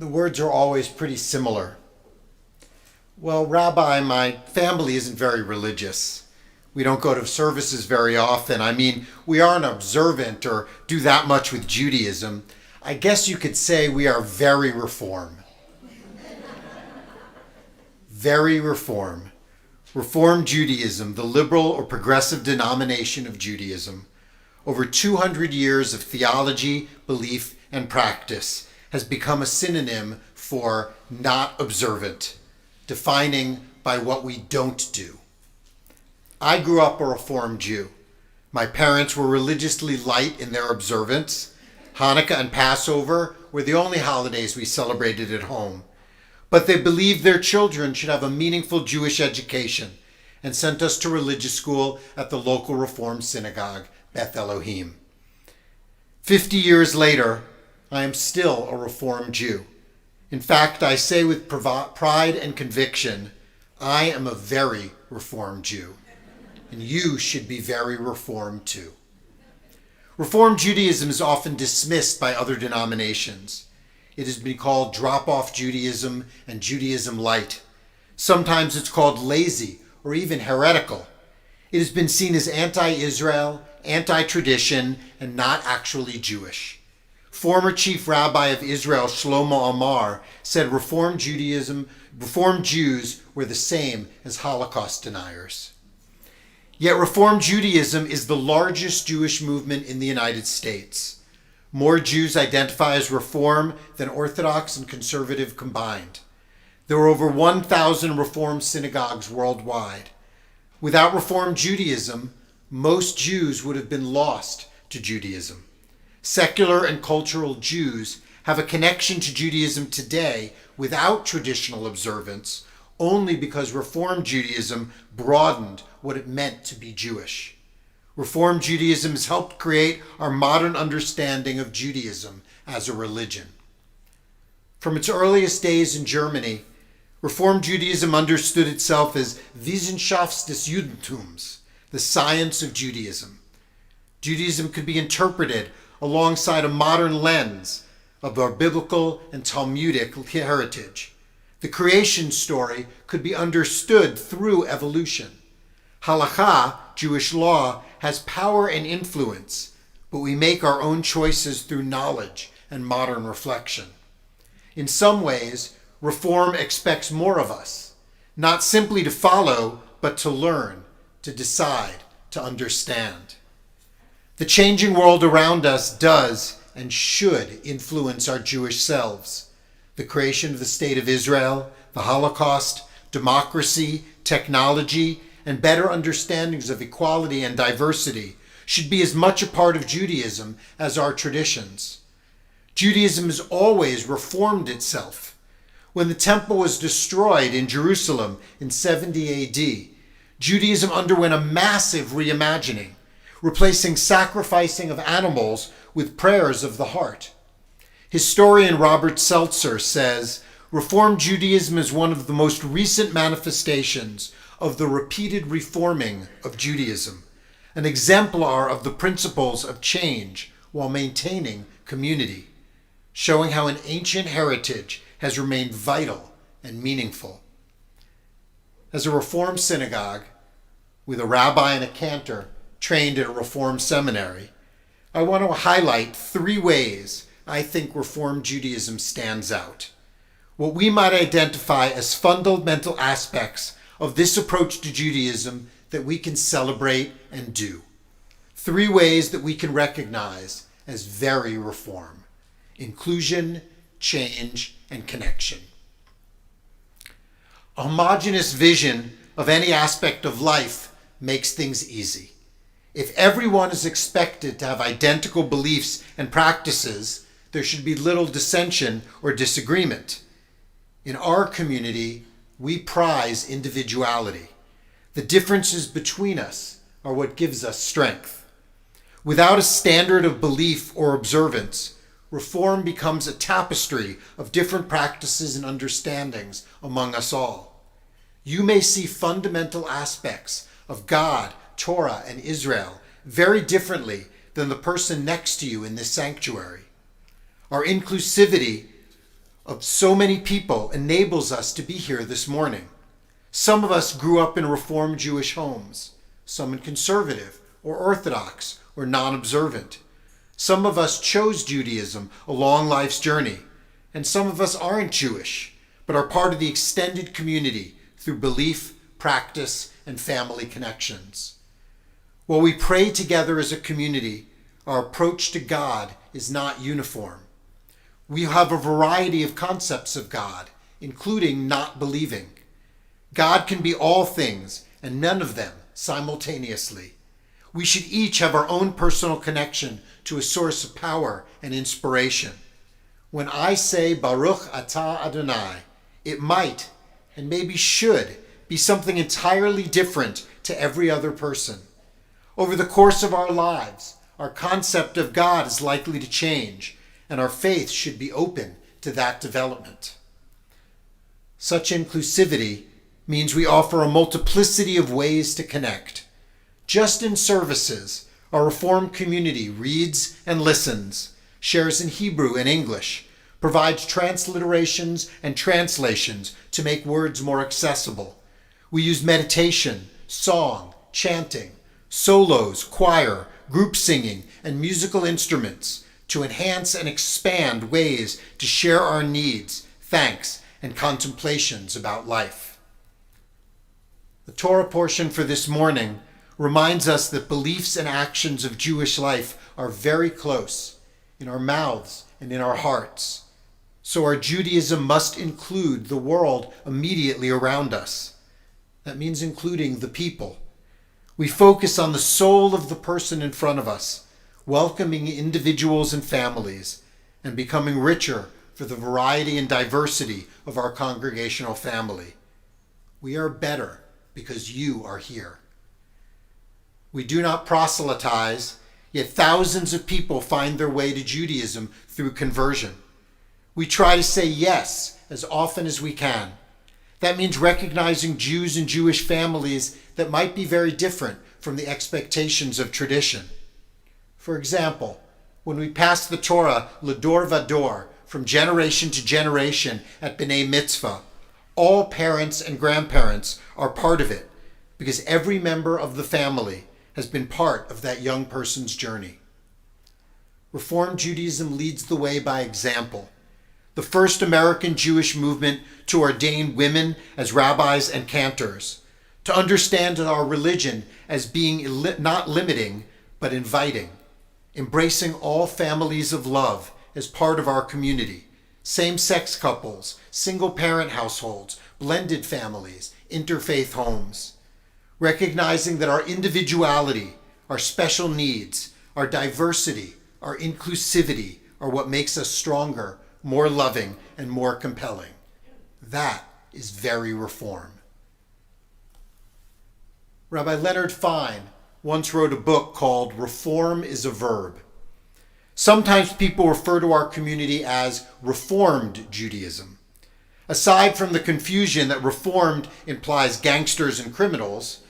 The words are always pretty similar. Well, Rabbi, my family isn't very religious. We don't go to services very often. I mean, we aren't observant or do that much with Judaism. I guess you could say we are very Reform. Very Reform. Reform Judaism, the liberal or progressive denomination of Judaism, over 200 years of theology, belief, and practice, has become a synonym for not observant, defining by what we don't do. I grew up a Reform Jew. My parents were religiously light in their observance. Hanukkah and Passover were the only holidays we celebrated at home. But they believed their children should have a meaningful Jewish education and sent us to religious school at the local Reform synagogue, Beth Elohim. 50 years later, I am still a Reform Jew. In fact, I say with pride and conviction, I am a very Reform Jew, and you should be very Reformed too. Reform Judaism is often dismissed by other denominations. It has been called drop-off Judaism and Judaism light. Sometimes it's called lazy or even heretical. It has been seen as anti-Israel, anti-tradition, and not actually Jewish. Former Chief Rabbi of Israel, Shlomo Amar, said Reform Jews were the same as Holocaust deniers. Yet Reform Judaism is the largest Jewish movement in the United States. More Jews identify as Reform than Orthodox and Conservative combined. There are over 1,000 Reform synagogues worldwide. Without Reform Judaism, most Jews would have been lost to Judaism. Secular and cultural Jews have a connection to Judaism today without traditional observance only because Reform Judaism broadened what it meant to be Jewish. Reform Judaism has helped create our modern understanding of Judaism as a religion. From its earliest days in Germany, Reform Judaism understood itself as Wissenschaft des Judentums, the science of Judaism. Judaism could be interpreted alongside a modern lens of our biblical and Talmudic heritage. The creation story could be understood through evolution. Halakha, Jewish law, has power and influence, but we make our own choices through knowledge and modern reflection. In some ways, Reform expects more of us, not simply to follow, but to learn, to decide, to understand. The changing world around us does and should influence our Jewish selves. The creation of the State of Israel, the Holocaust, democracy, technology, and better understandings of equality and diversity should be as much a part of Judaism as our traditions. Judaism has always reformed itself. When the temple was destroyed in Jerusalem in 70 AD, Judaism underwent a massive reimagining, replacing sacrificing of animals with prayers of the heart. Historian Robert Seltzer says, Reform Judaism is one of the most recent manifestations of the repeated reforming of Judaism, an exemplar of the principles of change while maintaining community, showing how an ancient heritage has remained vital and meaningful. As a Reform synagogue, with a rabbi and a cantor trained at a Reform seminary, I want to highlight 3 ways I think Reform Judaism stands out. What we might identify as fundamental aspects of this approach to Judaism that we can celebrate and do. 3 ways that we can recognize as very Reform: inclusion, change, and connection. A homogeneous vision of any aspect of life makes things easy. If everyone is expected to have identical beliefs and practices, there should be little dissension or disagreement. In our community, we prize individuality. The differences between us are what gives us strength. Without a standard of belief or observance, Reform becomes a tapestry of different practices and understandings among us all. You may see fundamental aspects of God, Torah, and Israel very differently than the person next to you in this sanctuary. Our inclusivity of so many people enables us to be here this morning. Some of us grew up in Reformed Jewish homes, some in conservative or Orthodox or non-observant. Some of us chose Judaism along life's journey, and some of us aren't Jewish, but are part of the extended community through belief, practice, and family connections. While we pray together as a community, our approach to God is not uniform. We have a variety of concepts of God, including not believing. God can be all things and none of them simultaneously. We should each have our own personal connection to a source of power and inspiration. When I say Baruch Atah Adonai, it might and maybe should be something entirely different to every other person. Over the course of our lives, our concept of God is likely to change, and our faith should be open to that development. Such inclusivity means we offer a multiplicity of ways to connect. Just in services, our Reformed community reads and listens, shares in Hebrew and English, provides transliterations and translations to make words more accessible. We use meditation, song, chanting, solos, choir, group singing, and musical instruments to enhance and expand ways to share our needs, thanks, and contemplations about life. The Torah portion for this morning reminds us that beliefs and actions of Jewish life are very close, in our mouths and in our hearts. So our Judaism must include the world immediately around us. That means including the people. We focus on the soul of the person in front of us, welcoming individuals and families, and becoming richer for the variety and diversity of our congregational family. We are better because you are here. We do not proselytize, yet thousands of people find their way to Judaism through conversion. We try to say yes as often as we can. That means recognizing Jews and Jewish families that might be very different from the expectations of tradition. For example, when we pass the Torah L'dor Vador, from generation to generation at B'nai Mitzvah, all parents and grandparents are part of it because every member of the family has been part of that young person's journey. Reformed Judaism leads the way by example. The first American Jewish movement to ordain women as rabbis and cantors, to understand our religion as being not limiting, but inviting, embracing all families of love as part of our community, same-sex couples, single-parent households, blended families, interfaith homes, recognizing that our individuality, our special needs, our diversity, our inclusivity are what makes us stronger, more loving, and more compelling. That is very Reform. Rabbi Leonard Fine once wrote a book called Reform is a Verb. Sometimes people refer to our community as Reformed Judaism. Aside from the confusion that Reformed implies gangsters and criminals,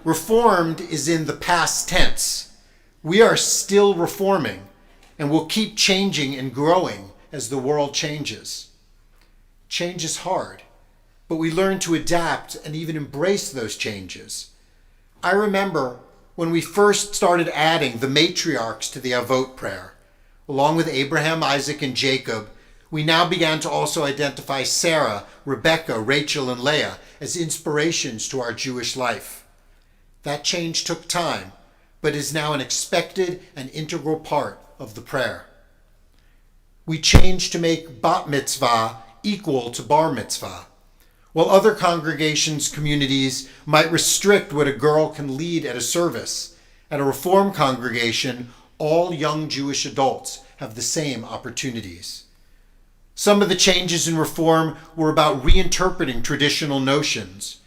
Reformed is in the past tense. We are still reforming and will keep changing and growing as the world changes. Change is hard, but we learn to adapt and even embrace those changes. I remember when we first started adding the matriarchs to the Avot prayer. Along with Abraham, Isaac, and Jacob, we now began to also identify Sarah, Rebecca, Rachel, and Leah as inspirations to our Jewish life. That change took time, but is now an expected and integral part of the prayer. We changed to make bat mitzvah equal to bar mitzvah. While other congregations, communities might restrict what a girl can lead at a service, at a Reform congregation, all young Jewish adults have the same opportunities. Some of the changes in Reform were about reinterpreting traditional notions.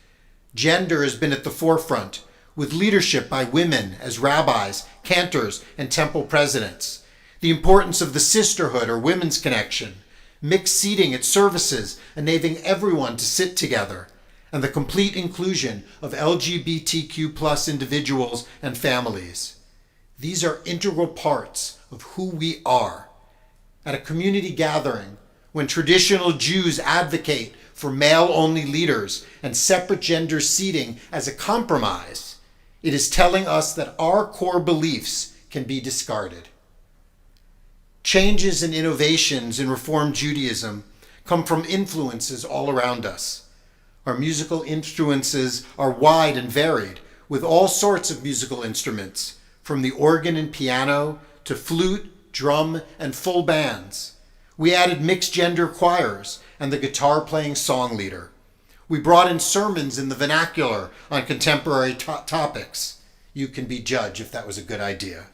Gender has been at the forefront, with leadership by women as rabbis, cantors, and temple presidents. The importance of the sisterhood or women's connection, mixed seating at services, enabling everyone to sit together, and the complete inclusion of LGBTQ+ individuals and families. These are integral parts of who we are. At a community gathering, When traditional Jews advocate for male-only leaders and separate gender seating as a compromise, it is telling us that our core beliefs can be discarded. Changes and innovations in Reform Judaism come from influences all around us. Our musical influences are wide and varied, with all sorts of musical instruments, from the organ and piano to flute, drum, and full bands. We added mixed-gender choirs and the guitar-playing song leader. We brought in sermons in the vernacular on contemporary topics. You can be judge if that was a good idea.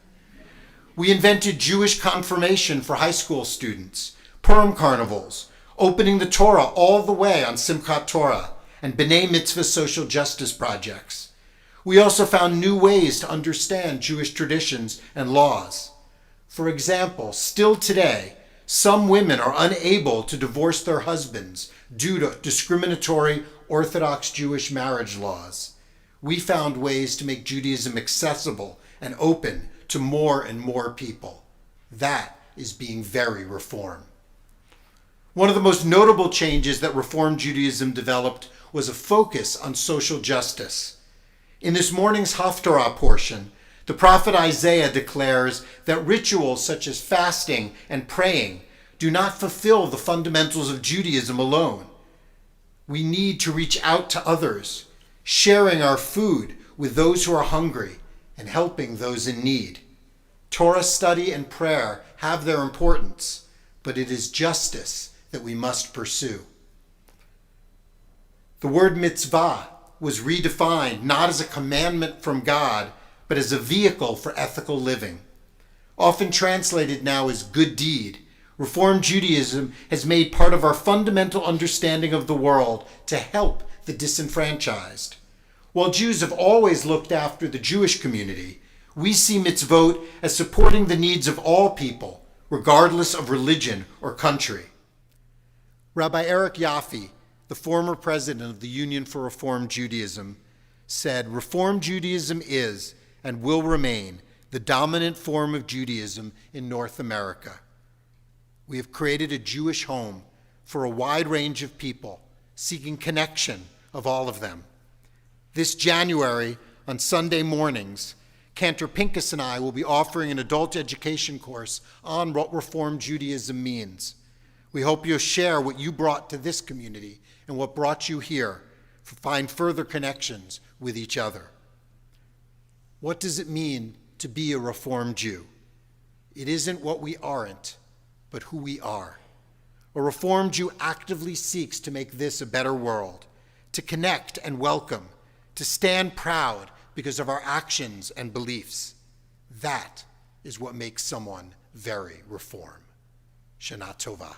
We invented Jewish confirmation for high school students, Purim carnivals, opening the Torah all the way on Simchat Torah, and B'nai Mitzvah social justice projects. We also found new ways to understand Jewish traditions and laws. For example, still today, some women are unable to divorce their husbands due to discriminatory Orthodox Jewish marriage laws. We found ways to make Judaism accessible and open to more and more people. That is being very Reform. One of the most notable changes that Reform Judaism developed was a focus on social justice. In this morning's Haftarah portion, the prophet Isaiah declares that rituals such as fasting and praying do not fulfill the fundamentals of Judaism alone. We need to reach out to others, sharing our food with those who are hungry and helping those in need. Torah study and prayer have their importance, but it is justice that we must pursue. The word mitzvah was redefined not as a commandment from God, but as a vehicle for ethical living. Often translated now as good deed, Reform Judaism has made part of our fundamental understanding of the world to help the disenfranchised. While Jews have always looked after the Jewish community, we see mitzvot as supporting the needs of all people, regardless of religion or country. Rabbi Eric Yaffe, the former president of the Union for Reform Judaism, said, "Reform Judaism is and will remain the dominant form of Judaism in North America. We have created a Jewish home for a wide range of people, seeking connection of all of them. This January, on Sunday mornings, Cantor Pincus and I will be offering an adult education course on what Reform Judaism means. We hope you'll share what you brought to this community and what brought you here, find further connections with each other." What does it mean to be a Reformed Jew? It isn't what we aren't, but who we are. A Reformed Jew actively seeks to make this a better world, to connect and welcome, to stand proud because of our actions and beliefs. That is what makes someone very Reform. Shana Tova.